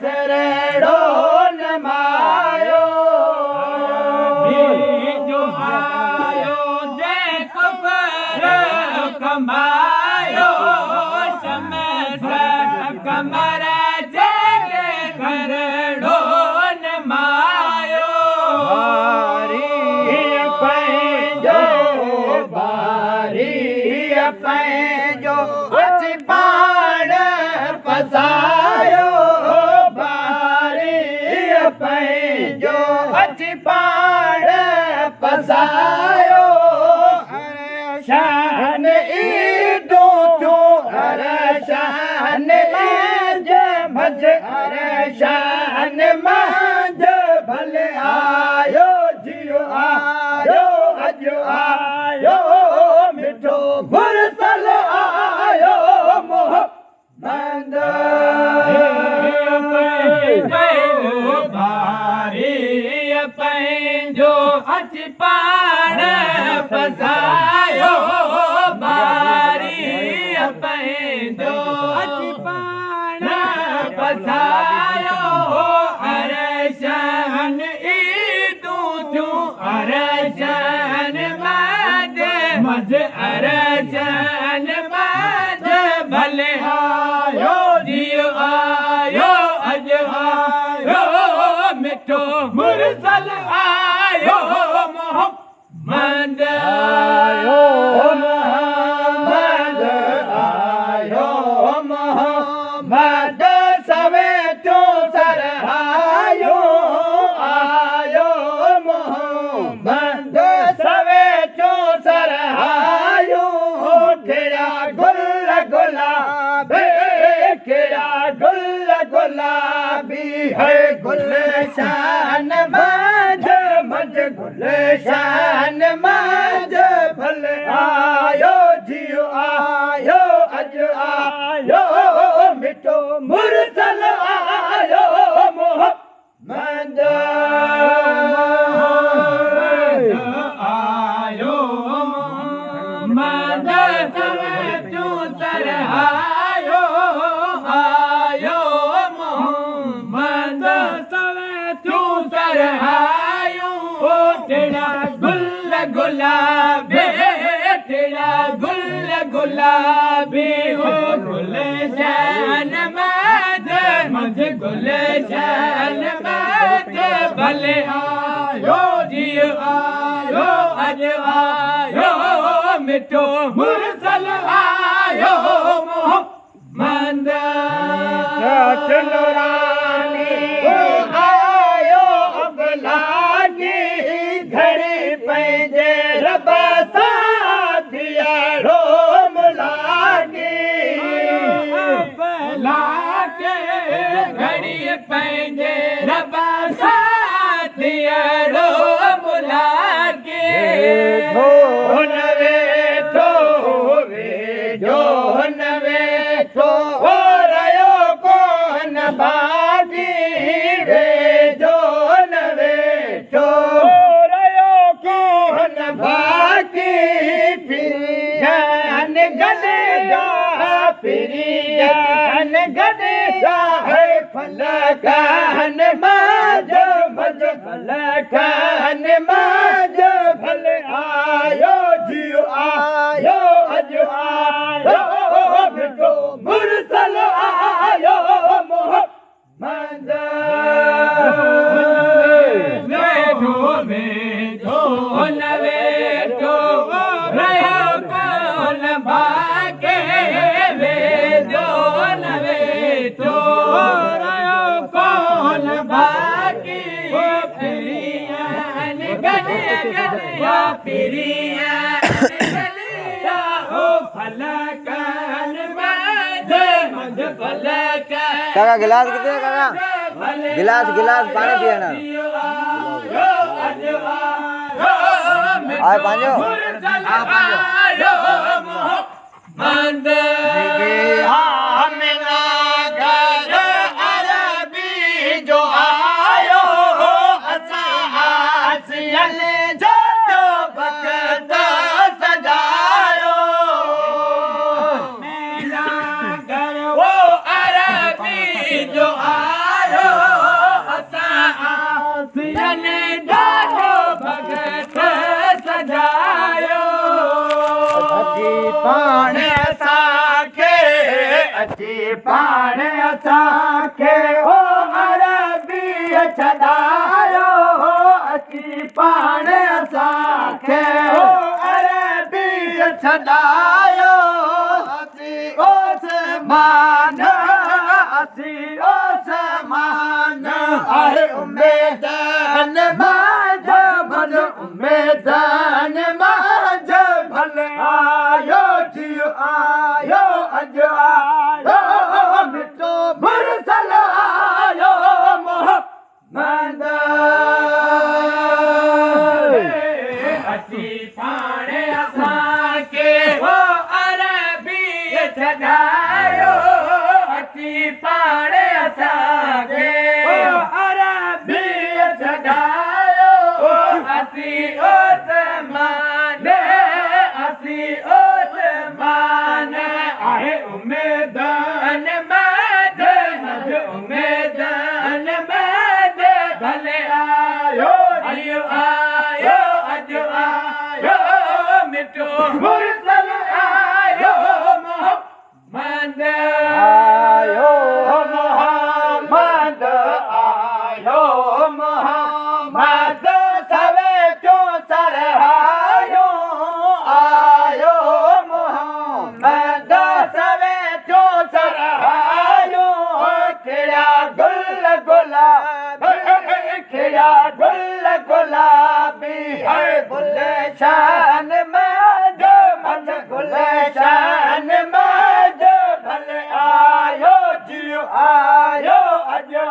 सरड़ो नमायो जो आयो जय कुबर कमायो शमस कमर जय सरड़ो नमायो बारी पैंजो अची पाण पसायो बारी पैंजो अची पाण पसायो शान ईदो तू हर शान मांझ मज हर शान मांझ भले आयो जियो आयो अज आयो मिठो मुरसल आयो मोहम्मद भारी पंहिंजो अच पाण पसायो भारी पंहिंजो अच पाण पसायो हर शहन ईदूं थियूं हर शहन मज हर शहन मज भले आयो जियो आयो अज आयो मिठो मुरसल आयो मोहम्मद आयो मोहम्मद आयो मोहम्मद सवे तो सरहायो आयो मोहम्मद सवे तो सरहायो तेरा गुल गुलाबी तेरा गुल गुलाबी है गुलशान मज मज गुलशान मज भले आयो जियो आयो अज आयो मिठो मुरसल आयो मोहम्मद आयो मोहम्मद सवे तू सरहायो आयो मोहम्मद सवे तू सरहायो तेरा गुल गुलाबी तेरा गुल गुलाबी हो गुलशान मज मज गुलशान मज भले आयो जियो आयो अज आयो मिठो मुरसल आयो मोहम्मद चलोरानी आयो अबलागी घड़ी पंहिंजे रब साथिया रोम लागी लागे घड़ी पंहिंजे रब साथिया रोम लागे हो रयो कोन बागी रे जो नवेठो हो रयो कोन बागी फिरियन गदेगा फिरियन गदेगा है फलकान माज मज फलकान माज भले आयो जियो आयो अज आयो मिठो मुरसल आयो मोहम्मद वेठो वेठो नवेठो रयो कोन भागे वेठो नवेठो रयो कोन भागे फिरियन गले गलिया फिरियन गलिया हो फलकन मज मज फलकन काका गिलास कितने काका गिलास गिलास पानी पिए ना आए पांजो आयो मोहम्मद आमिना घर अरबी जो आयो असा आसियल जो वक्त सजायो मेरा घर वो अरबी जो आयो असां आसियन ॾाढो भॻत सजायो अची पाण असांखे अची पाण असांखे ओ अरबी छॾायो अची पाण असांखे ओ अरबी छॾायो असी ओसमान असी ओसमान आहे उमेदन मां भल उमेदन मां भल आयो जियो आयो अॼु आयो मिठो मुरसल आयो मोहम्मद अची पाण असांखे वो अरबी छॾायो अची पाण असांखे वो अरबी छॾायो असी ओसमान आहे उमेदन मद उमेदन मद भले आयो अॼु आयो अॼु आयो मिठो मुरसल आयो मोहम्मद आयो मोहम्मद आयो मोहम्मद सवे जो सरहायो आयो मोहम्मद सवे जो सरहायो खिड़ा गुल गुलाबी है गुलशान में जो मन गुलशान में जो भले आयो जियो आयो अॼु